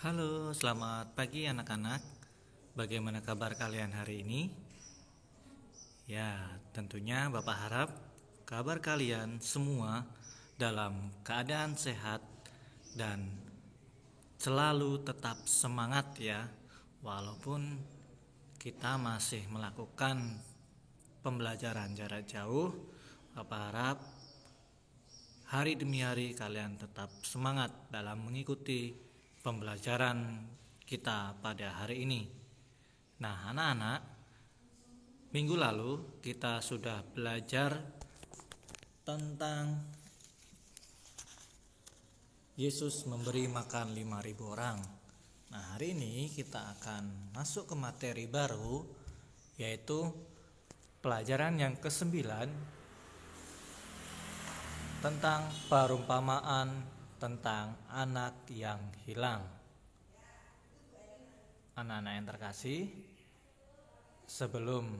Halo, selamat pagi anak-anak. Bagaimana kabar kalian hari ini? Ya, tentunya Bapak harap kabar kalian semua dalam keadaan sehat dan selalu tetap semangat ya. Walaupun kita masih melakukan pembelajaran jarak jauh, Bapak harap hari demi hari kalian tetap semangat dalam mengikuti pembelajaran kita pada hari ini. Nah, anak-anak, minggu lalu kita sudah belajar tentang Yesus memberi makan 5.000 orang. Nah, hari ini kita akan masuk ke materi baru, yaitu pelajaran yang ke-9 tentang perumpamaan tentang anak yang hilang. Anak-anak yang terkasih, sebelum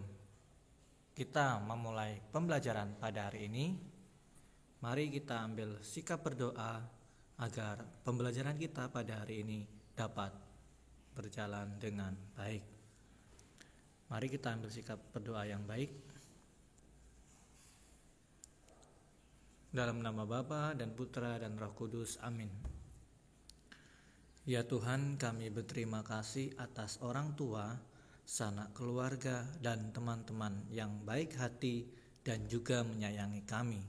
kita memulai pembelajaran pada hari ini, mari kita ambil sikap berdoa agar pembelajaran kita pada hari ini dapat berjalan dengan baik. Mari kita ambil sikap berdoa yang baik. Dalam nama Bapa dan Putra dan Roh Kudus, amin. Ya Tuhan, kami berterima kasih atas orang tua, sanak keluarga, dan teman-teman yang baik hati dan juga menyayangi kami.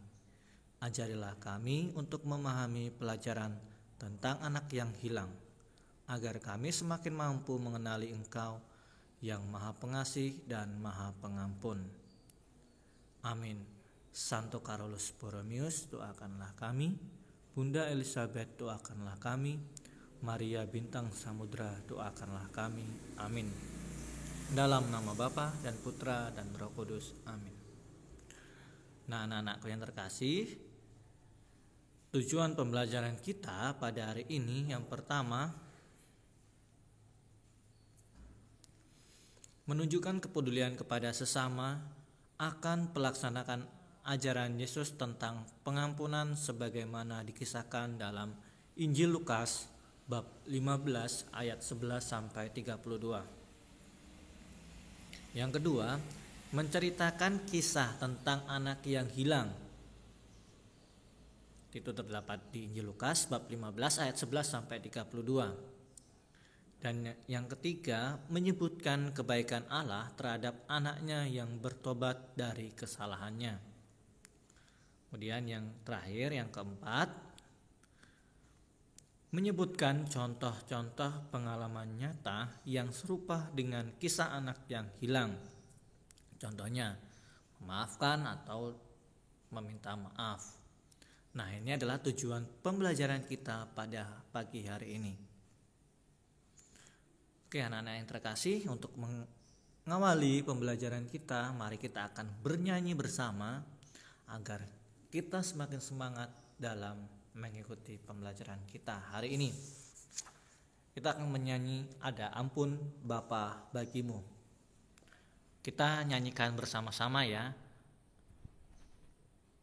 Ajarilah kami untuk memahami pelajaran tentang anak yang hilang, agar kami semakin mampu mengenali Engkau yang Maha Pengasih dan Maha Pengampun. Amin. Santo Carolus Borromeus, doakanlah kami. Bunda Elizabeth, doakanlah kami. Maria Bintang Samudra, doakanlah kami. Amin. Dalam nama Bapa dan Putra dan Roh Kudus, amin. Nah, anak-anakku yang terkasih, tujuan pembelajaran kita pada hari ini yang pertama, menunjukkan kepedulian kepada sesama akan pelaksanaan ajaran Yesus tentang pengampunan sebagaimana dikisahkan dalam Injil Lukas bab 15 ayat 11 sampai 32. Yang kedua, menceritakan kisah tentang anak yang hilang. Itu terdapat di Injil Lukas bab 15 ayat 11 sampai 32. Dan yang ketiga, menyebutkan kebaikan Allah terhadap anaknya yang bertobat dari kesalahannya. Kemudian yang terakhir, yang keempat, menyebutkan contoh-contoh pengalaman nyata yang serupa dengan kisah anak yang hilang. Contohnya, memaafkan atau meminta maaf. Nah, ini adalah tujuan pembelajaran kita pada pagi hari ini. Oke, anak-anak yang terkasih, untuk mengawali pembelajaran kita, mari kita akan bernyanyi bersama agar kita semakin semangat dalam mengikuti pembelajaran kita hari ini. Kita akan menyanyi Ada Ampun Bapa Bagimu. Kita nyanyikan bersama-sama ya.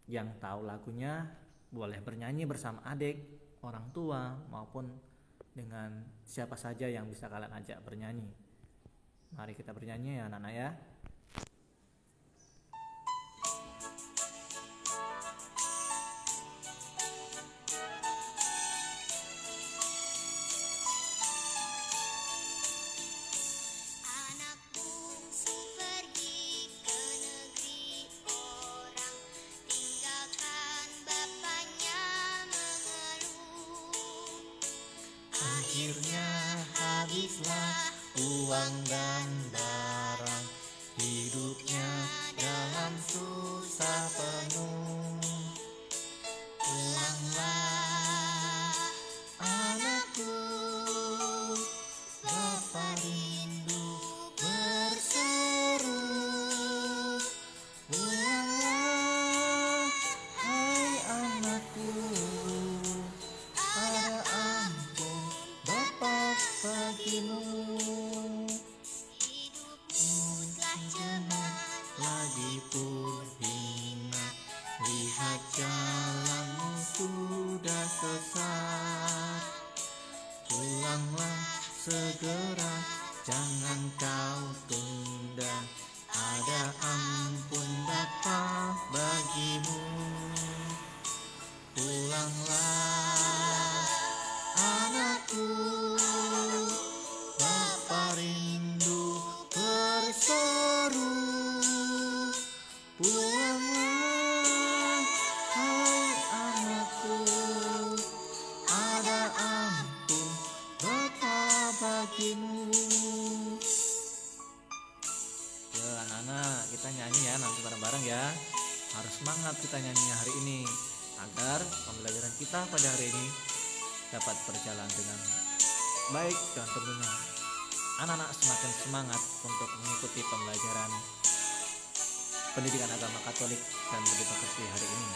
Yang tahu lagunya boleh bernyanyi bersama adik, orang tua, maupun dengan siapa saja yang bisa kalian ajak bernyanyi. Mari kita bernyanyi ya anak-anak ya. Akhirnya habislah uang dan barang, hidupnya dalam susah penuh. Pulanglah anakku, Bapa rindu berseru. Pulanglah hai anakku, ada ampun Bapa bagimu. Hidupmu telah jenak, lagi pun hina, lihat jalanmu sudah sesat. Pulanglah segera, jangan kau tunda. Ada ampun Bapa bagimu. Pulanglah anakku, Bapa rindu berseru. Pulanglah hai anakku, ada ampun Bapa bagimu. Ya anak-anak, kita nyanyi ya nanti bareng-bareng ya. Harus semangat kita nyanyinya hari ini agar pembelajaran kita pada hari ini dapat berjalan dengan baik dan tentunya anak-anak semakin semangat untuk mengikuti pembelajaran pendidikan agama Katolik dan Budi Pekerti hari ini.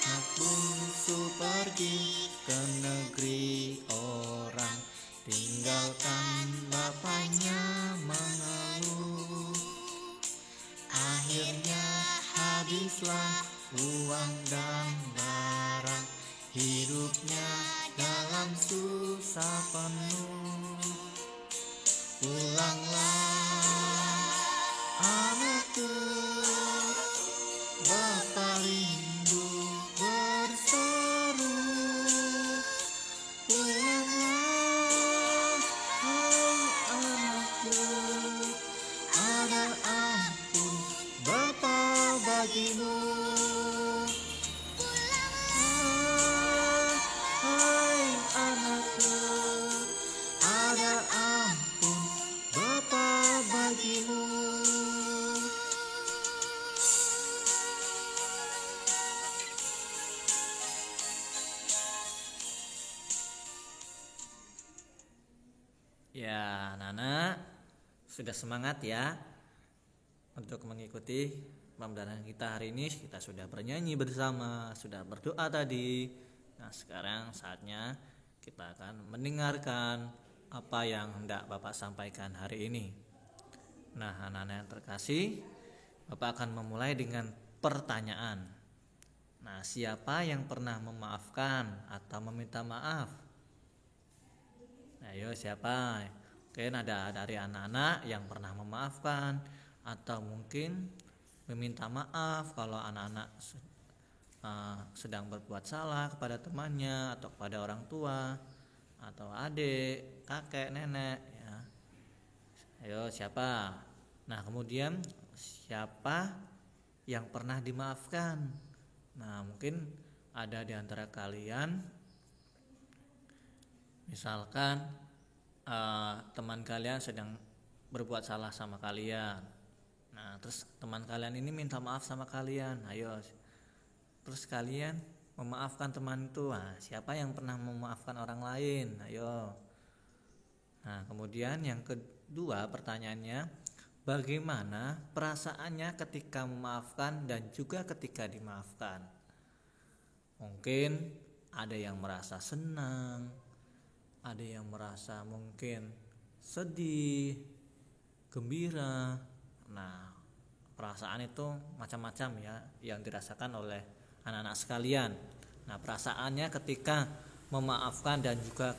Anak bungsu pergi ke negeri orang, tinggalkan bapaknya mengeluh. Akhirnya habislah uang dan barang, hidupnya dalam susah penuh. Pulanglah anakku, Bapa rindu berseru. Pulanglah hai anakku, ada ampun Bapa bagimu. Hai anakku, ada ampun Bapa bagimu. Ya, anak-anak sudah semangat ya untuk mengikuti pembelajaran kita hari ini. Kita sudah bernyanyi bersama, sudah berdoa tadi. Nah, sekarang saatnya kita akan mendengarkan apa yang hendak Bapak sampaikan hari ini. Nah, anak-anak yang terkasih, Bapak akan memulai dengan pertanyaan. Nah, siapa yang pernah memaafkan atau meminta maaf? Ayo siapa? Mungkin ada dari anak-anak yang pernah memaafkan atau mungkin meminta maaf kalau anak-anak sedang berbuat salah kepada temannya atau kepada orang tua atau adik, kakek, nenek ya. Ayo siapa? Nah, kemudian siapa yang pernah dimaafkan? Nah, mungkin ada di antara kalian misalkan teman kalian sedang berbuat salah sama kalian. Nah, terus teman kalian ini minta maaf sama kalian. Ayo, terus kalian memaafkan teman itu. Nah, siapa yang pernah memaafkan orang lain? Ayo. Nah, kemudian yang kedua pertanyaannya, bagaimana perasaannya ketika memaafkan dan juga ketika dimaafkan? Mungkin ada yang merasa senang, ada yang merasa mungkin sedih, gembira. Nah, perasaan itu macam-macam ya yang dirasakan oleh anak-anak sekalian. Nah, perasaannya ketika memaafkan dan juga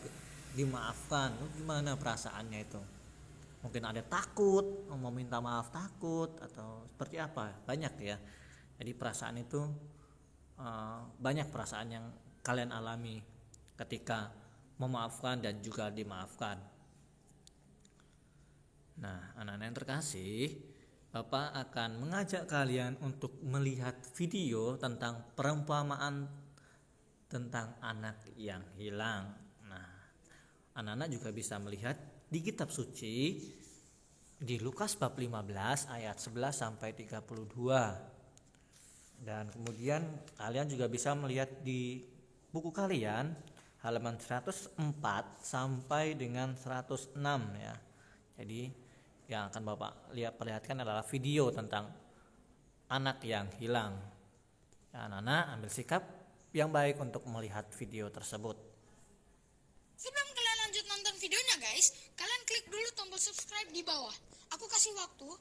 dimaafkan, gimana perasaannya itu? Mungkin ada takut, mau minta maaf takut atau seperti apa? Banyak ya. Jadi perasaan itu banyak perasaan yang kalian alami ketika memaafkan dan juga dimaafkan. Nah, anak-anak yang terkasih, Bapak akan mengajak kalian untuk melihat video tentang perumpamaan tentang anak yang hilang. Nah, anak-anak juga bisa melihat di kitab suci di Lukas bab 15 ayat 11 sampai 32. Dan kemudian kalian juga bisa melihat di buku kalian halaman 104 sampai dengan 106 ya. Jadi yang akan Bapak perlihatkan adalah video tentang anak yang hilang. Ya, anak-anak ambil sikap yang baik untuk melihat video tersebut. Sebelum kalian lanjut nonton videonya guys, kalian klik dulu tombol subscribe di bawah. Aku kasih waktu 5,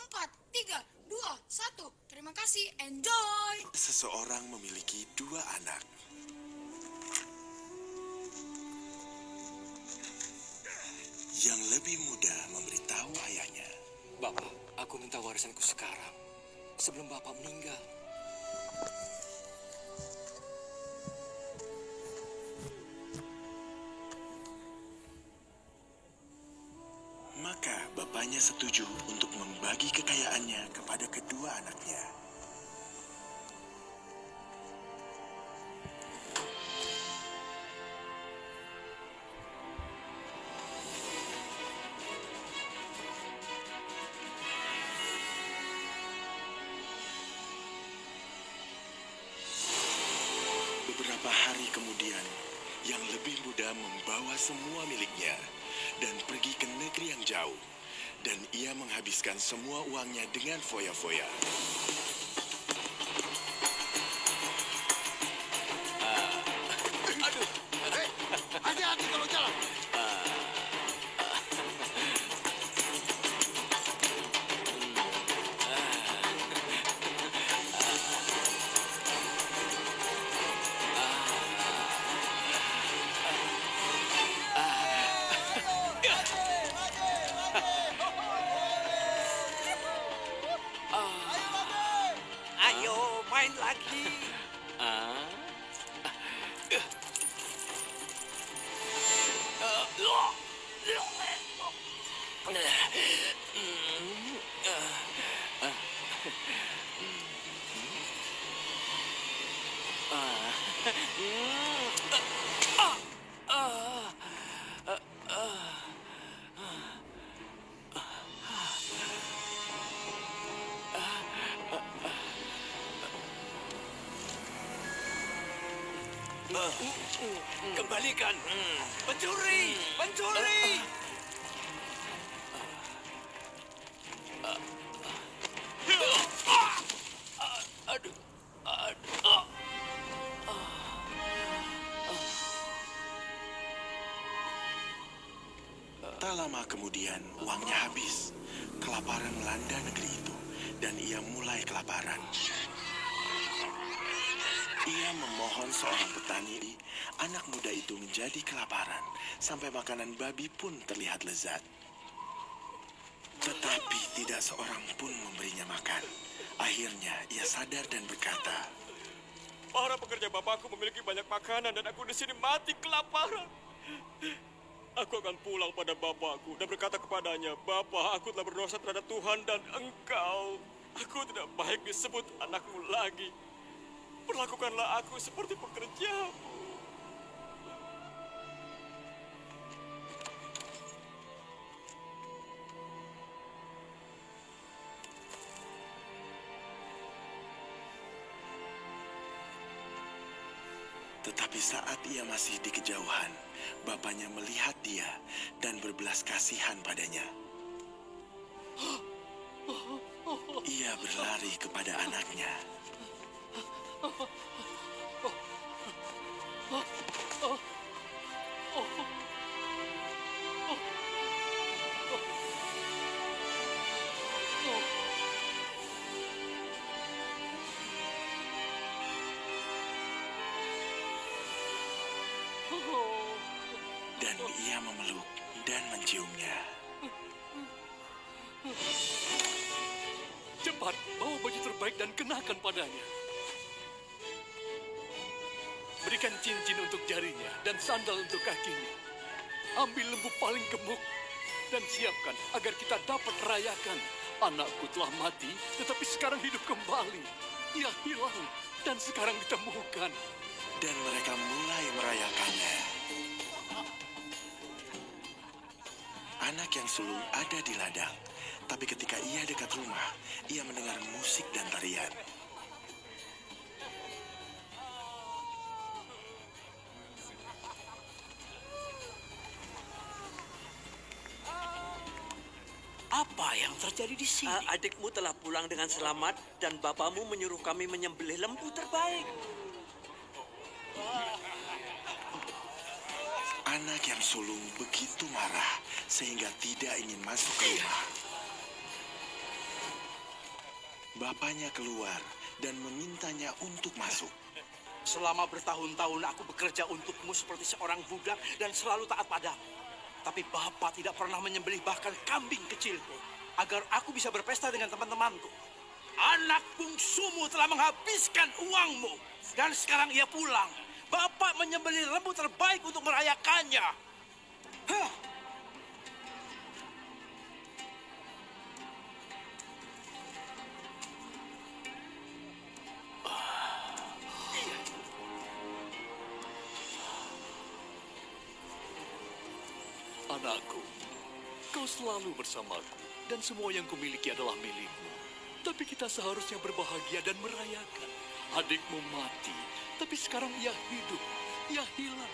4, 3, 2, 1. Terima kasih, enjoy! Seseorang memiliki dua anak. lebih muda memberitahu ayahnya. Bapak, aku minta warisanku sekarang, sebelum Bapak meninggal. Maka bapaknya setuju untuk membagi kekayaannya kepada kedua anaknya. Beberapa hari kemudian, yang lebih muda membawa semua miliknya dan pergi ke negeri yang jauh. Dan ia menghabiskan semua uangnya dengan foya-foya. Hati-hati kalau jalan. Ayo, main lagi. Kembalikan. Pencuri! Pencuri! Aduh. Tak lama kemudian, uangnya habis. Kelaparan melanda negeri itu, dan ia mulai kelaparan. Ia memohon seorang petani, anak muda itu menjadi kelaparan, sampai makanan babi pun terlihat lezat. Tetapi tidak seorang pun memberinya makan. Akhirnya ia sadar dan berkata, Para pekerja bapakku memiliki banyak makanan dan aku di sini mati kelaparan. Aku akan pulang pada bapakku dan berkata kepadanya, Bapak, aku telah berdosa terhadap Tuhan dan engkau. Aku tidak baik disebut anakmu lagi. Perlakukanlah aku seperti pekerjamu. tetapi saat ia masih di kejauhan, bapaknya melihat dia dan berbelas kasihan padanya. Ia berlari kepada anaknya. Dan ia memeluk dan menciumnya. Cepat, bawa baju terbaik dan kenakan padanya. Berikan cincin untuk jarinya dan sandal untuk kakinya. Ambil lembu paling gemuk dan siapkan agar kita dapat rayakan. Anakku telah mati, tetapi sekarang hidup kembali. Ia hilang dan sekarang ditemukan. Dan mereka mulai merayakannya. Anak yang sulung ada di ladang, tapi ketika ia dekat rumah, ia mendengar musik dan tarian. Apa yang terjadi di sini? Adikmu telah pulang dengan selamat dan bapamu menyuruh kami menyembelih lembu terbaik. Anak yang sulung begitu marah sehingga tidak ingin masuk ke rumah. Bapaknya keluar dan memintanya untuk masuk. Selama bertahun-tahun aku bekerja untukmu seperti seorang budak dan selalu taat padamu. Tapi Bapak tidak pernah menyembelih bahkan kambing kecilku agar aku bisa berpesta dengan teman-temanku. Anak bungsumu telah menghabiskan uangmu dan sekarang ia pulang. Bapak menyembelih lembu terbaik untuk merayakannya. Hah. Anakku, kau selalu bersamaku dan semua yang kumiliki adalah milikmu. Tapi kita seharusnya berbahagia dan merayakan. Adikmu mati, tapi sekarang ia hidup, ia hilang,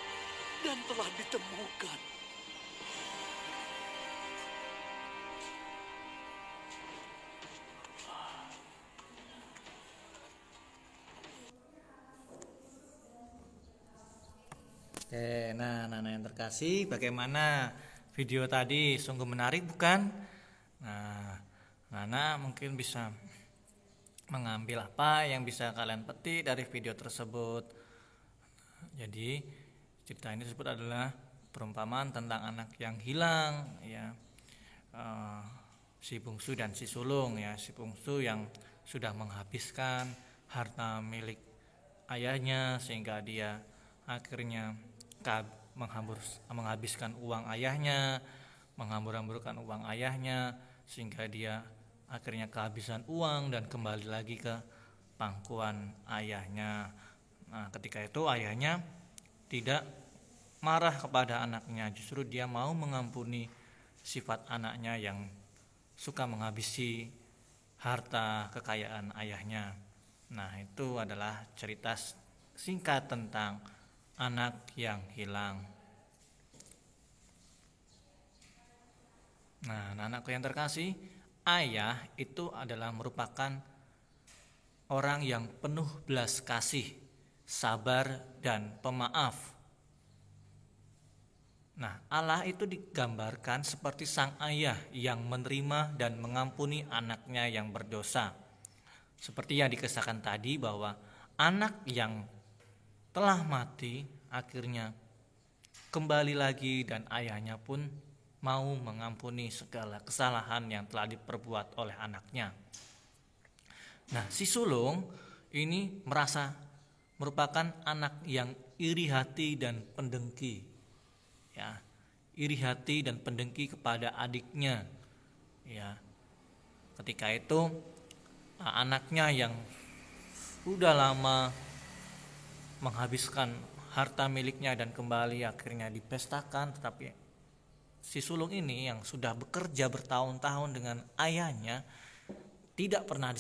dan telah ditemukan. Oke, nah yang terkasih, bagaimana video tadi? Sungguh menarik bukan? Nah, Nana mungkin bisa mengambil apa yang bisa kalian petik dari video tersebut. Jadi cerita ini disebut adalah perumpamaan tentang anak yang hilang, ya. Si bungsu dan si sulung, ya. Si bungsu yang sudah menghabiskan harta milik ayahnya sehingga dia akhirnya menghabiskan uang ayahnya, menghambur-hamburkan uang ayahnya sehingga dia akhirnya kehabisan uang dan kembali lagi ke pangkuan ayahnya. Nah, ketika itu ayahnya tidak marah kepada anaknya, justru dia mau mengampuni sifat anaknya yang suka menghabisi harta kekayaan ayahnya. Nah, itu adalah cerita singkat tentang anak yang hilang. Nah, anak-anakku yang terkasih, ayah itu adalah merupakan orang yang penuh belas kasih, sabar, dan pemaaf. Nah, Allah itu digambarkan seperti sang ayah yang menerima dan mengampuni anaknya yang berdosa. Seperti yang dikisahkan tadi bahwa anak yang telah mati akhirnya kembali lagi dan ayahnya pun mau mengampuni segala kesalahan yang telah diperbuat oleh anaknya. Nah, si sulung ini merasa merupakan anak yang iri hati dan pendengki. Ya, iri hati dan pendengki kepada adiknya. Ya. Ketika itu anaknya yang sudah lama menghabiskan harta miliknya dan kembali akhirnya dipestakan, tetapi si sulung ini yang sudah bekerja bertahun-tahun dengan ayahnya tidak pernah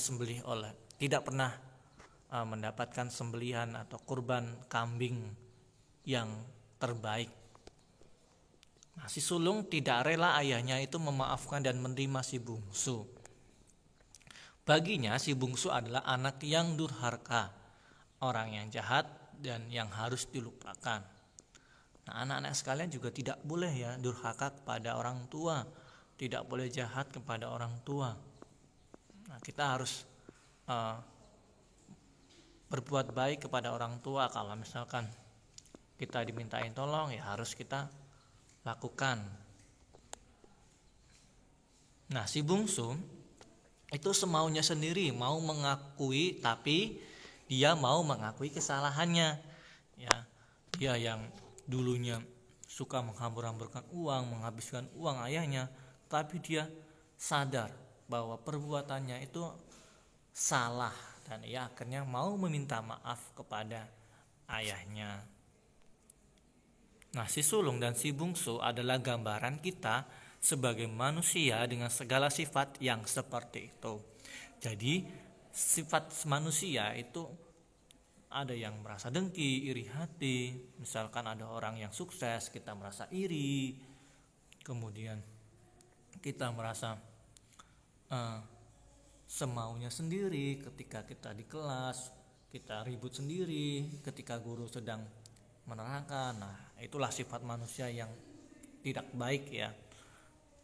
mendapatkan sembelihan atau kurban kambing yang terbaik. Nah, si sulung tidak rela ayahnya itu memaafkan dan menerima si bungsu. Baginya si bungsu adalah anak yang durhaka, orang yang jahat dan yang harus dilupakan. Nah, anak-anak sekalian juga tidak boleh ya durhaka kepada orang tua, tidak boleh jahat kepada orang tua. Nah, kita harus berbuat baik kepada orang tua. Kalau misalkan kita dimintain tolong, ya harus kita lakukan. Nah, si bungsu itu semaunya sendiri, mau mengakui, tapi dia mau mengakui kesalahannya. Ya, dia yang dulunya suka menghambur-hamburkan uang, menghabiskan uang ayahnya, tapi dia sadar bahwa perbuatannya itu salah dan ia akhirnya mau meminta maaf kepada ayahnya. Nah, si sulung dan si bungsu adalah gambaran kita sebagai manusia dengan segala sifat yang seperti itu. Jadi sifat manusia itu ada yang merasa dengki, iri hati. Misalkan ada orang yang sukses, kita merasa iri. Kemudian kita merasa semaunya sendiri ketika kita di kelas, kita ribut sendiri ketika guru sedang menerangkan. Nah, itulah sifat manusia yang tidak baik ya.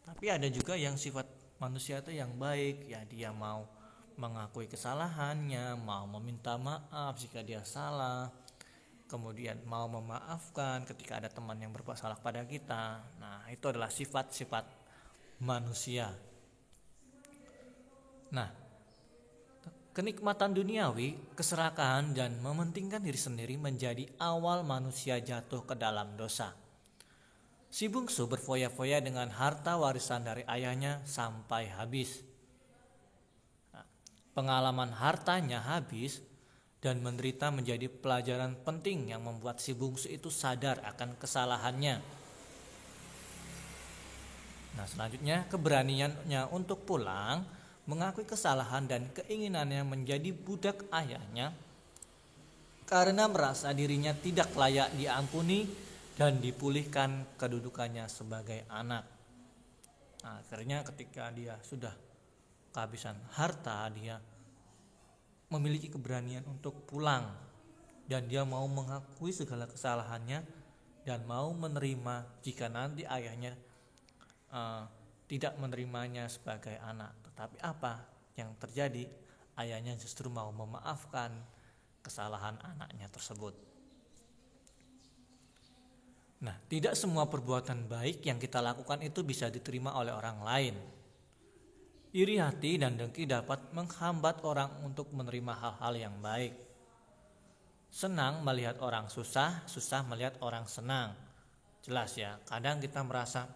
Tapi ada juga yang sifat manusia itu yang baik ya, dia mau mengakui kesalahannya, mau meminta maaf jika dia salah. kemudian mau memaafkan ketika ada teman yang berbuat salah pada kita. Nah, itu adalah sifat-sifat manusia. Nah, kenikmatan duniawi, keserakahan, dan mementingkan diri sendiri menjadi awal manusia jatuh ke dalam dosa. Si bungsu berfoya-foya dengan harta warisan dari ayahnya sampai habis. Nah, pengalaman hartanya habis dan menderita menjadi pelajaran penting yang membuat si bungsu itu sadar akan kesalahannya. Nah, selanjutnya keberaniannya untuk pulang, mengakui kesalahan dan keinginannya menjadi budak ayahnya karena merasa dirinya tidak layak diampuni dan dipulihkan kedudukannya sebagai anak. Nah, akhirnya ketika dia sudah kehabisan harta, dia memiliki keberanian untuk pulang dan dia mau mengakui segala kesalahannya dan mau menerima jika nanti ayahnya tidak menerimanya sebagai anak. Tetapi apa yang terjadi? Ayahnya justru mau memaafkan kesalahan anaknya tersebut. Nah, tidak semua perbuatan baik yang kita lakukan itu bisa diterima oleh orang lain. Iri hati dan dengki dapat menghambat orang untuk menerima hal-hal yang baik. Senang melihat orang susah, susah melihat orang senang. Jelas ya, kadang kita merasa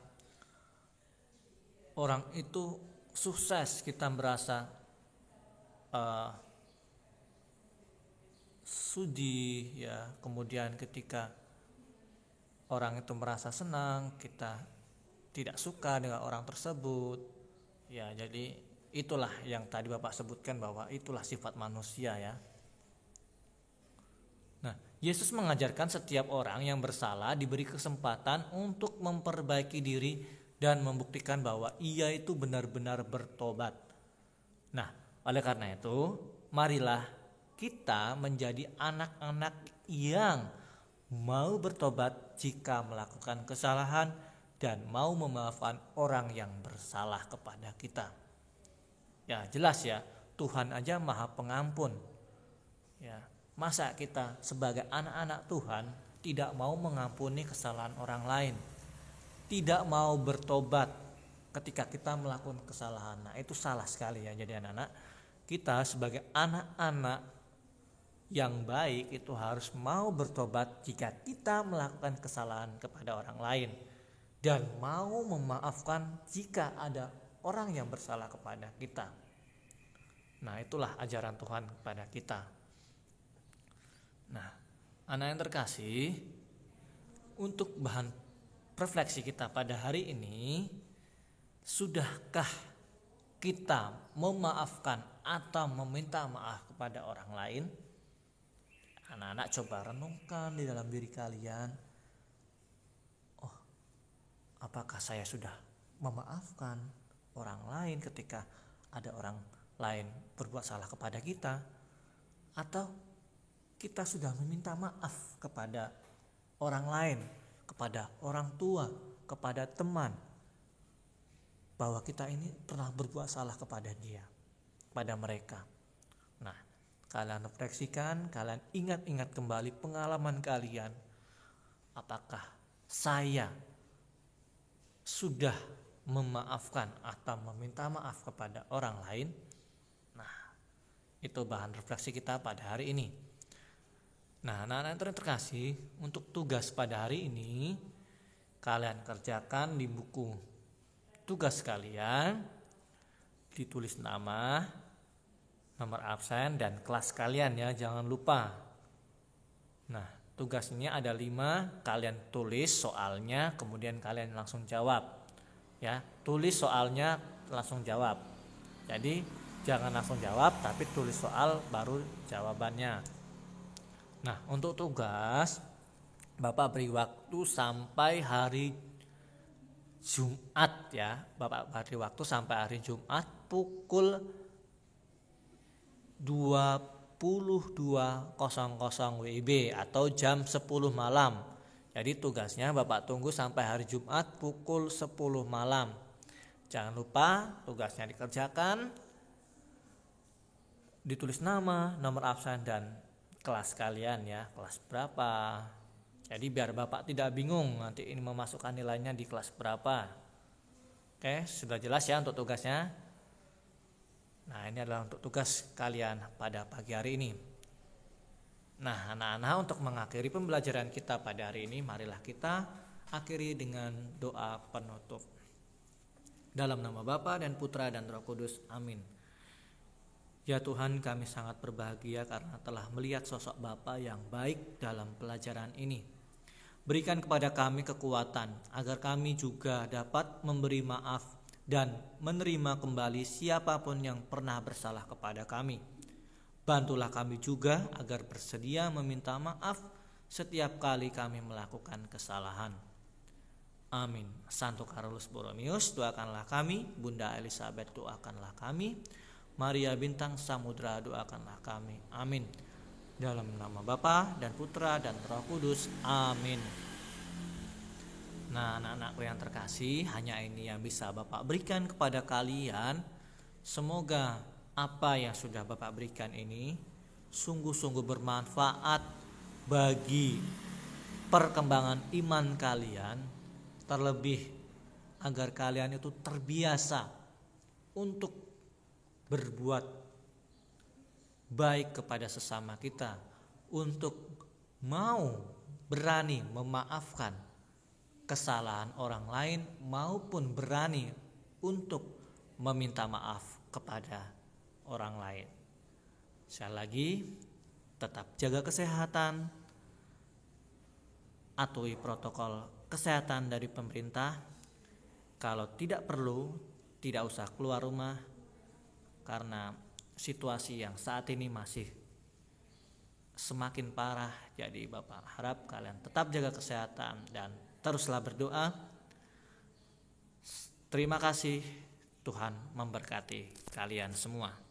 orang itu sukses, kita merasa sudi ya. Kemudian ketika orang itu merasa senang, kita tidak suka dengan orang tersebut. Ya, jadi itulah yang tadi Bapak sebutkan bahwa itulah sifat manusia ya. Nah, Yesus mengajarkan setiap orang yang bersalah diberi kesempatan untuk memperbaiki diri dan membuktikan bahwa ia itu benar-benar bertobat. Nah, oleh karena itu, marilah kita menjadi anak-anak yang mau bertobat jika melakukan kesalahan dan mau memaafkan orang yang bersalah kepada kita. Ya, jelas ya, Tuhan aja Maha Pengampun. Ya, masa kita sebagai anak-anak Tuhan tidak mau mengampuni kesalahan orang lain, tidak mau bertobat ketika kita melakukan kesalahan? Nah, itu salah sekali ya. Jadi anak-anak, kita sebagai anak-anak yang baik itu harus mau bertobat jika kita melakukan kesalahan kepada orang lain dan mau memaafkan jika ada orang yang bersalah kepada kita. Nah, itulah ajaran Tuhan kepada kita. Nah, anak yang terkasih, untuk bahan refleksi kita pada hari ini, sudahkah kita memaafkan atau meminta maaf kepada orang lain? Anak-anak coba renungkan di dalam diri kalian. Oh, apakah saya sudah memaafkan orang lain ketika ada orang lain berbuat salah kepada kita? Atau kita sudah meminta maaf kepada orang lain, kepada orang tua, kepada teman, bahwa kita ini pernah berbuat salah kepada dia, kepada mereka? Nah, kalian refleksikan, kalian ingat-ingat kembali pengalaman kalian. Apakah saya sudah memaafkan atau meminta maaf kepada orang lain? Nah, itu bahan refleksi kita pada hari ini. Nah, anak-anak yang terkasih, untuk tugas pada hari ini kalian kerjakan di buku tugas kalian, ditulis nama, nomor absen, dan kelas kalian ya, jangan lupa. Nah, tugas ini ada 5, kalian tulis soalnya, kemudian kalian langsung jawab. Ya, tulis soalnya langsung jawab. Jadi jangan langsung jawab, tapi tulis soal baru jawabannya. Nah, untuk tugas Bapak beri waktu sampai hari Jumat ya. Bapak beri waktu sampai hari Jumat pukul 22.00 WIB atau jam 10 malam. Jadi tugasnya Bapak tunggu sampai hari Jumat pukul 10 malam. Jangan lupa tugasnya dikerjakan, ditulis nama, nomor absen, dan kelas kalian ya, kelas berapa. Jadi biar Bapak tidak bingung nanti ini memasukkan nilainya di kelas berapa. Oke, sudah jelas ya untuk tugasnya. Nah, ini adalah untuk tugas kalian pada pagi hari ini. Nah, anak-anak, untuk mengakhiri pembelajaran kita pada hari ini, marilah kita akhiri dengan doa penutup. Dalam nama Bapa dan Putra dan Roh Kudus, amin. Ya Tuhan, kami sangat berbahagia karena telah melihat sosok Bapa yang baik dalam pelajaran ini. Berikan kepada kami kekuatan agar kami juga dapat memberi maaf dan menerima kembali siapapun yang pernah bersalah kepada kami. Bantulah kami juga agar bersedia meminta maaf setiap kali kami melakukan kesalahan. Amin. Santo Carolus Borromeus, doakanlah kami. Bunda Elizabeth, doakanlah kami. Maria Bintang Samudra, doakanlah kami. Amin. Dalam nama Bapa dan Putra dan Roh Kudus, amin. Nah, anak-anakku yang terkasih, hanya ini yang bisa Bapak berikan kepada kalian. Semoga apa yang sudah Bapak berikan ini sungguh-sungguh bermanfaat bagi perkembangan iman kalian, terlebih agar kalian itu terbiasa untuk berbuat baik kepada sesama kita, untuk mau berani memaafkan kesalahan orang lain maupun berani untuk meminta maaf kepada orang lain. Sekali lagi, tetap jaga kesehatan, atuhi protokol kesehatan dari pemerintah. Kalau tidak perlu, tidak usah keluar rumah karena situasi yang saat ini masih semakin parah. Jadi Bapak harap kalian tetap jaga kesehatan dan teruslah berdoa. Terima kasih, Tuhan memberkati kalian semua.